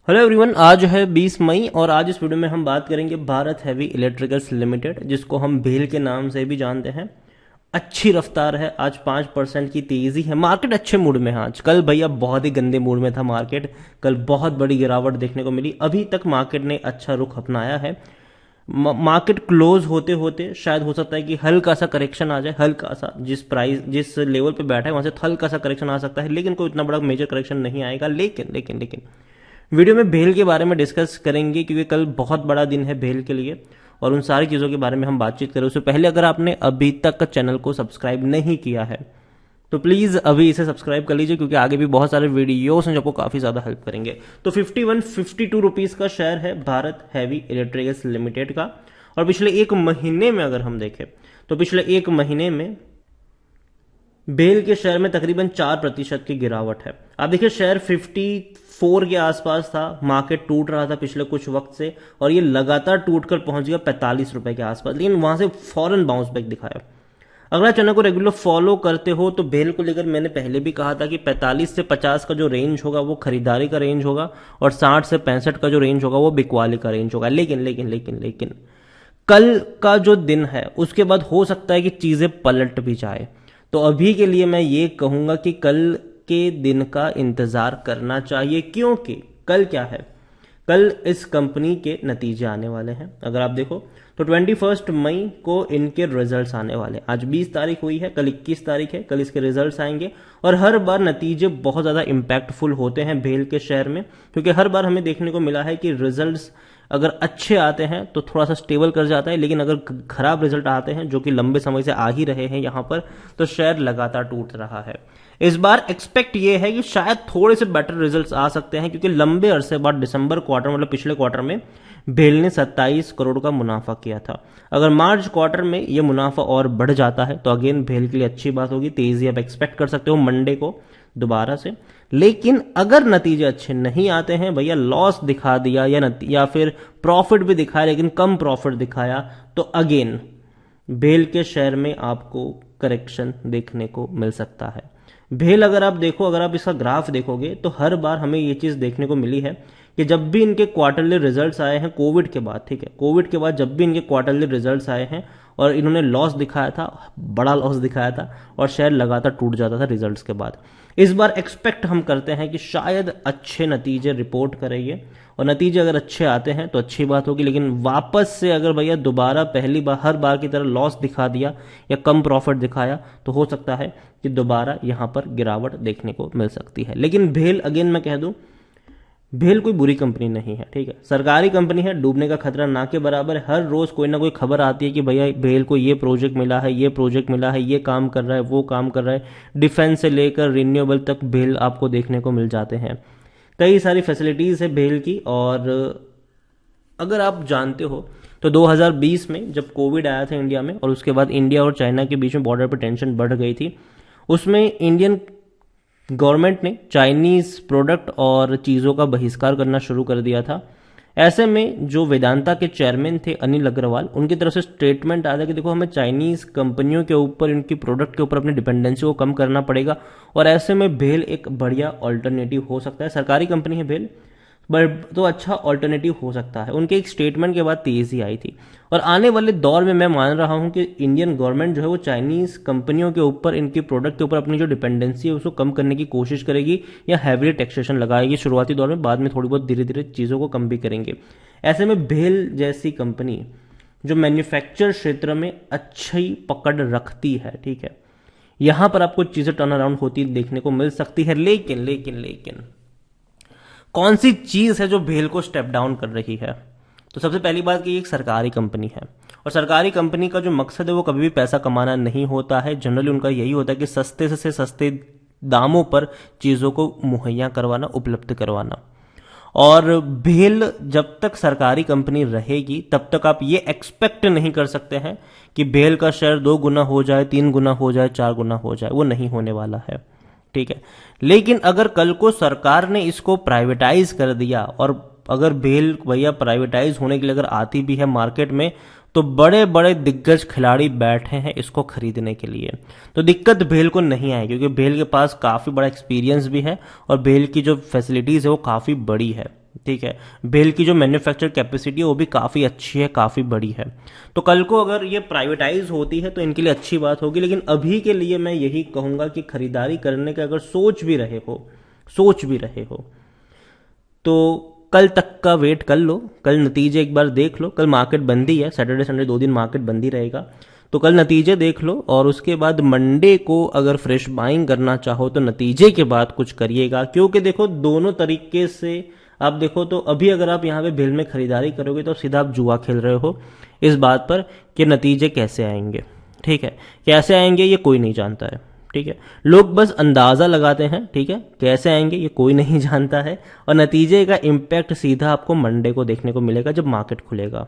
Hello everyone, आज है 20 मई और आज इस वीडियो में हम बात करेंगे भारत हैवी इलेक्ट्रिकल्स लिमिटेड, जिसको हम भेल के नाम से भी जानते हैं। अच्छी रफ्तार है, आज 5% की तेजी है। मार्केट अच्छे मूड में है आज। कल भैया बहुत ही गंदे मूड में था मार्केट। कल बहुत बड़ी गिरावट देखने को मिली। अभी तक मार्केट ने अच्छा रुख अपनाया है। मार्केट क्लोज होते होते शायद हो सकता है कि हल्का सा करेक्शन आ जाए। हल्का सा, जिस लेवल पे बैठा है वहां से हल्का सा करेक्शन आ सकता है, लेकिन कोई इतना बड़ा मेजर करेक्शन नहीं आएगा। लेकिन लेकिन लेकिन वीडियो में भेल के बारे में डिस्कस करेंगे, क्योंकि कल बहुत बड़ा दिन है भेल के लिए और उन सारी चीज़ों के बारे में हम बातचीत करें। उससे पहले अगर आपने अभी तक चैनल को सब्सक्राइब नहीं किया है तो प्लीज़ अभी इसे सब्सक्राइब कर लीजिए, क्योंकि आगे भी बहुत सारे वीडियोस हैं जो आपको काफ़ी ज़्यादा हेल्प करेंगे। तो 52 रुपीज़ का शेयर है भारत हैवी इलेक्ट्रिकल्स लिमिटेड का। और पिछले एक महीने में अगर हम देखें तो पिछले एक महीने में भेल के शेयर में तकरीबन 4% की गिरावट है। आप देखिए, शेयर 54 के आसपास था। मार्केट टूट रहा था पिछले कुछ वक्त से और ये लगातार टूटकर पहुंच गया 45 रुपए के आसपास, लेकिन वहां से फौरन बाउंस बैक दिखाया। अगर आप चैनल को रेगुलर फॉलो करते हो तो भेल को लेकर मैंने पहले भी कहा था कि 45 से 50 का जो रेंज होगा वो खरीदारी का रेंज होगा और 60 से 65 का जो रेंज होगा वो बिकवाली का रेंज होगा। लेकिन लेकिन लेकिन लेकिन कल का जो दिन है उसके बाद हो सकता है कि चीजें पलट भी जाए। तो अभी के लिए मैं ये कहूंगा कि कल के दिन का इंतजार करना चाहिए, क्योंकि कल क्या है, कल इस कंपनी के नतीजे आने वाले हैं। अगर आप देखो तो 21 मई को इनके रिजल्ट्स आने वाले हैं। आज 20 तारीख हुई है, कल 21 तारीख है, कल इसके रिजल्ट्स आएंगे। और हर बार नतीजे बहुत ज्यादा इंपैक्टफुल होते हैं भेल के शेयर में, क्योंकि हर बार हमें देखने को मिला है कि रिजल्ट्स अगर अच्छे आते हैं तो थोड़ा सा स्टेबल कर जाता है, लेकिन अगर खराब रिजल्ट आते हैं, जो कि लंबे समय से आ ही रहे हैं यहां पर, तो शेयर लगातार टूट रहा है। इस बार एक्सपेक्ट ये है कि शायद थोड़े से बेटर रिजल्ट्स आ सकते हैं, क्योंकि लंबे अरसे बाद दिसंबर क्वार्टर, मतलब पिछले क्वार्टर में भेल ने 27 करोड़ का मुनाफा किया था। अगर मार्च क्वार्टर में यह मुनाफा और बढ़ जाता है तो अगेन भेल के लिए अच्छी बात होगी। तेजी आप एक्सपेक्ट कर सकते हो मंडे को दोबारा से। लेकिन अगर नतीजे अच्छे नहीं आते हैं, भैया लॉस दिखा दिया या फिर प्रॉफिट भी दिखाया लेकिन कम प्रॉफिट दिखाया, तो अगेन भेल के शेयर में आपको करेक्शन देखने को मिल सकता है। भेल अगर आप देखो, अगर आप इसका ग्राफ देखोगे तो हर बार हमें ये चीज देखने को मिली है कि जब भी इनके क्वार्टरली रिजल्ट्स आए हैं कोविड के बाद, ठीक है, कोविड के बाद जब भी इनके क्वार्टरली रिजल्ट्स आए हैं और इन्होंने लॉस दिखाया था, बड़ा लॉस दिखाया था और शेयर लगातार टूट जाता था रिजल्ट्स के बाद। इस बार एक्सपेक्ट हम करते हैं कि शायद अच्छे नतीजे रिपोर्ट करेंगे और नतीजे अगर अच्छे आते हैं तो अच्छी बात होगी। लेकिन वापस से अगर भैया दोबारा पहली बार हर बार की तरह लॉस दिखा दिया या कम प्रॉफिट दिखाया तो हो सकता है कि दोबारा यहां पर गिरावट देखने को मिल सकती है। लेकिन भेल, अगेन मैं कह दूं, भेल कोई बुरी कंपनी नहीं है, ठीक है, सरकारी कंपनी है, डूबने का खतरा ना के बराबर है। हर रोज कोई ना कोई खबर आती है कि भैया भेल को ये प्रोजेक्ट मिला है, ये प्रोजेक्ट मिला है, ये काम कर रहा है, वो काम कर रहा है। डिफेंस से लेकर रिन्यूएबल तक भेल आपको देखने को मिल जाते हैं। कई सारी फैसिलिटीज है भेल की। और अगर आप जानते हो तो 2020 में जब कोविड आया था इंडिया में और उसके बाद इंडिया और चाइना के बीच में बॉर्डर पर टेंशन बढ़ गई थी, उसमें इंडियन गवर्नमेंट ने चाइनीज प्रोडक्ट और चीज़ों का बहिष्कार करना शुरू कर दिया था। ऐसे में जो वेदांता के चेयरमैन थे अनिल अग्रवाल, उनकी तरफ से स्टेटमेंट आया कि देखो, हमें चाइनीज कंपनियों के ऊपर, इनकी प्रोडक्ट के ऊपर अपनी डिपेंडेंसी को कम करना पड़ेगा और ऐसे में भेल एक बढ़िया ऑल्टरनेटिव हो सकता है। सरकारी कंपनी है भेल, बट तो अच्छा ऑल्टरनेटिव हो सकता है। उनके एक स्टेटमेंट के बाद तेजी आई थी और आने वाले दौर में मैं मान रहा हूं कि इंडियन गवर्नमेंट जो है वो चाइनीज कंपनियों के ऊपर, इनकी प्रोडक्ट के ऊपर अपनी जो डिपेंडेंसी है उसको कम करने की कोशिश करेगी या हैवी टैक्सेशन लगाएगी शुरुआती दौर में। बाद में थोड़ी बहुत धीरे धीरे चीज़ों को कम भी करेंगे। ऐसे में भेल जैसी कंपनी जो मैन्युफैक्चर क्षेत्र में अच्छी पकड़ रखती है, ठीक है, यहां पर आपको चीज़ें टर्न अराउंड होती देखने को मिल सकती है। लेकिन लेकिन लेकिन कौन सी चीज है जो भेल को स्टेप डाउन कर रही है? तो सबसे पहली बात कि एक सरकारी कंपनी है और सरकारी कंपनी का जो मकसद है वो कभी भी पैसा कमाना नहीं होता है। जनरली उनका यही होता है कि सस्ते से सस्ते दामों पर चीजों को मुहैया करवाना, उपलब्ध करवाना। और भेल जब तक सरकारी कंपनी रहेगी तब तक आप ये एक्सपेक्ट नहीं कर सकते हैं कि भेल का शेयर 2 गुना हो जाए, 3 गुना हो जाए, 4 गुना हो जाए। वो नहीं होने वाला है, ठीक है। लेकिन अगर कल को सरकार ने इसको प्राइवेटाइज कर दिया और अगर भेल भैया प्राइवेटाइज होने के लिए अगर आती भी है मार्केट में, तो बड़े बड़े दिग्गज खिलाड़ी बैठे हैं इसको खरीदने के लिए। तो दिक्कत भेल को नहीं आएगी, क्योंकि भेल के पास काफी बड़ा एक्सपीरियंस भी है और भेल की जो फैसिलिटीज है वो काफी बड़ी है। ठीक है। भेल की जो मैन्युफैक्चर कैपेसिटी है वो भी काफ़ी अच्छी है, काफ़ी बड़ी है। तो कल को अगर ये प्राइवेटाइज होती है तो इनके लिए अच्छी बात होगी, लेकिन अभी के लिए मैं यही कहूँगा कि खरीदारी करने के अगर सोच भी रहे हो तो कल तक का वेट कर लो। कल नतीजे एक बार देख लो। कल मार्केट बंदी है, सैटरडे संडे 2 दिन मार्केट बंदी रहेगा। तो कल नतीजे देख लो और उसके बाद मंडे को अगर फ्रेश बाइंग करना चाहो तो नतीजे के बाद कुछ करिएगा, क्योंकि देखो दोनों तरीके से आप देखो तो अभी अगर आप यहाँ पे भेल में खरीदारी करोगे तो सीधा आप जुआ खेल रहे हो इस बात पर कि नतीजे कैसे आएंगे। ठीक है, कैसे आएंगे ये कोई नहीं जानता है। ठीक है, लोग बस अंदाजा लगाते हैं। ठीक है, कैसे आएंगे ये कोई नहीं जानता है, और नतीजे का इम्पैक्ट सीधा आपको मंडे को देखने को मिलेगा जब मार्केट खुलेगा।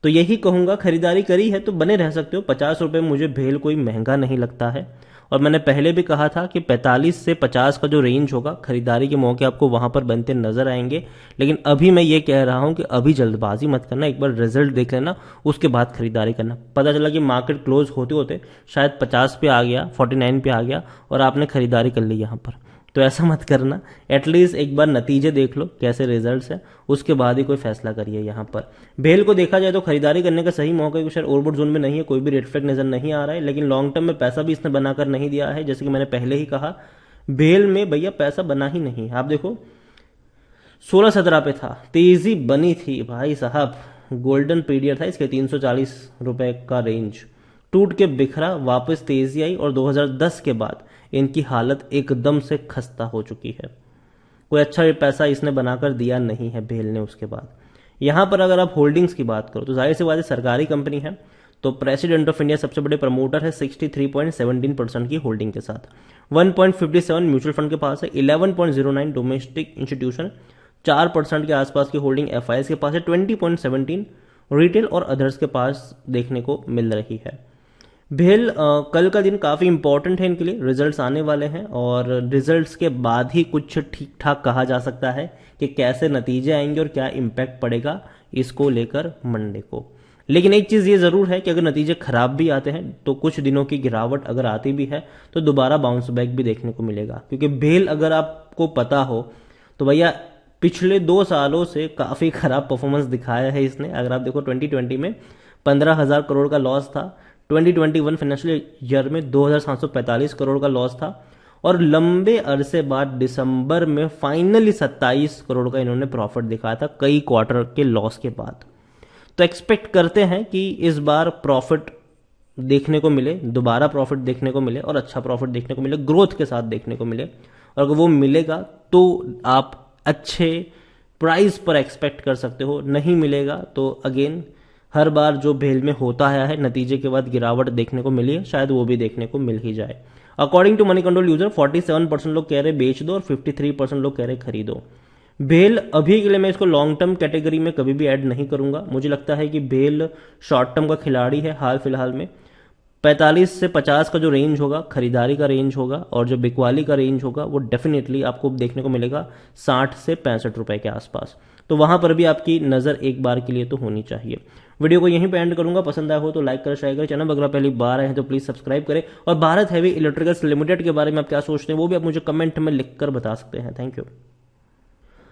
तो यही कहूंगा, खरीदारी करी है तो बने रह सकते हो। 50 रुपये मुझे भेल कोई महंगा नहीं लगता है, और मैंने पहले भी कहा था कि 45 से 50 का जो रेंज होगा खरीदारी के मौके आपको वहां पर बनते नजर आएंगे। लेकिन अभी मैं ये कह रहा हूं कि अभी जल्दबाजी मत करना, एक बार रिजल्ट देख लेना, उसके बाद खरीदारी करना। पता चला कि मार्केट क्लोज होते होते शायद 50 पे आ गया, 49 पे आ गया और आपने खरीदारी कर ली यहाँ पर, तो ऐसा मत करना। एटलीस्ट एक बार नतीजे देख लो कैसे रिजल्ट्स है, उसके बाद ही कोई फैसला करिए। यहाँ पर भेल को देखा जाए तो खरीदारी करने का सही मौका है, शायद ओवरबॉट जोन में नहीं है, कोई भी रेड फ्लैग नजर नहीं आ रहा है, लेकिन लॉन्ग टर्म में पैसा भी इसने बनाकर नहीं दिया है। जैसे कि मैंने पहले ही कहा, भेल में भैया पैसा बना ही नहीं। आप देखो 16-17 पे था, तेजी बनी थी भाई साहब, गोल्डन पीरियड था इसके, 340 रुपए का रेंज टूट के बिखरा, वापस तेजी आई और 2010 के बाद इनकी हालत एकदम से खस्ता हो चुकी है। कोई अच्छा पैसा इसने बनाकर दिया नहीं है भेल ने। उसके बाद यहां पर अगर आप होल्डिंग्स की बात करो तो जाहिर सी बात है सरकारी कंपनी है, तो प्रेसिडेंट ऑफ इंडिया सबसे बड़े प्रमोटर है 63.17% की होल्डिंग के साथ। 1.57 म्यूचुअल फंड के पास है, 11.09 डोमेस्टिक इंस्टीट्यूशन, 4% के आसपास की होल्डिंग एफआईएस के पास है, 20.17 रिटेल और अदर्स के पास देखने को मिल रही है। भेल कल का दिन काफ़ी इंपॉर्टेंट है इनके लिए, रिजल्ट्स आने वाले हैं और रिजल्ट्स के बाद ही कुछ ठीक ठाक कहा जा सकता है कि कैसे नतीजे आएंगे और क्या इम्पैक्ट पड़ेगा इसको लेकर मंडे को। लेकिन एक चीज़ ये ज़रूर है कि अगर नतीजे खराब भी आते हैं तो कुछ दिनों की गिरावट अगर आती भी है तो दोबारा बाउंस बैक भी देखने को मिलेगा, क्योंकि भेल अगर आपको पता हो तो भैया पिछले 2 सालों से काफ़ी खराब परफॉर्मेंस दिखाया है इसने। अगर आप देखो 2020 में 15,000 करोड़ का लॉस था, 2021 फाइनेंशियल ईयर में 2,745 करोड़ का लॉस था, और लंबे अरसे बाद दिसंबर में फाइनली 27 करोड़ का इन्होंने प्रॉफिट दिखाया था कई क्वार्टर के लॉस के बाद। तो एक्सपेक्ट करते हैं कि इस बार प्रॉफिट देखने को मिले, दोबारा प्रॉफिट देखने को मिले और अच्छा प्रॉफिट देखने को मिले, ग्रोथ के साथ देखने को मिले। और अगर वो मिलेगा तो आप अच्छे प्राइस पर एक्सपेक्ट कर सकते हो, नहीं मिलेगा तो अगेन हर बार जो भेल में होता है नतीजे के बाद गिरावट देखने को मिली है, शायद वो भी देखने को मिल ही जाए। According to Moneycontrol user 47% लोग कह रहे बेच दो और 53% लोग कह रहे खरीदो। भेल अभी के लिए मैं इसको लॉन्ग टर्म कैटेगरी में कभी भी ऐड नहीं करूंगा। मुझे लगता है कि भेल शॉर्ट टर्म का खिलाड़ी है हाल फिलहाल में। 45 से 50 का जो रेंज होगा खरीदारी का रेंज होगा, और जो बिकवाली का रेंज होगा वो डेफिनेटली आपको देखने को मिलेगा 60 से 65 रुपए के आसपास। तो वहां पर भी आपकी नजर एक बार के लिए तो होनी चाहिए। वीडियो को यहीं पे एंड करूंगा, पसंद आया हो तो लाइक करें, शेयर करें, चैनल अगर पहली बार आए हैं तो प्लीज सब्सक्राइब करें, और भारत हैवी इलेक्ट्रिकल्स लिमिटेड के बारे में आप क्या सोचते हैं वो भी आप मुझे कमेंट में लिखकर बता सकते हैं। Thank you.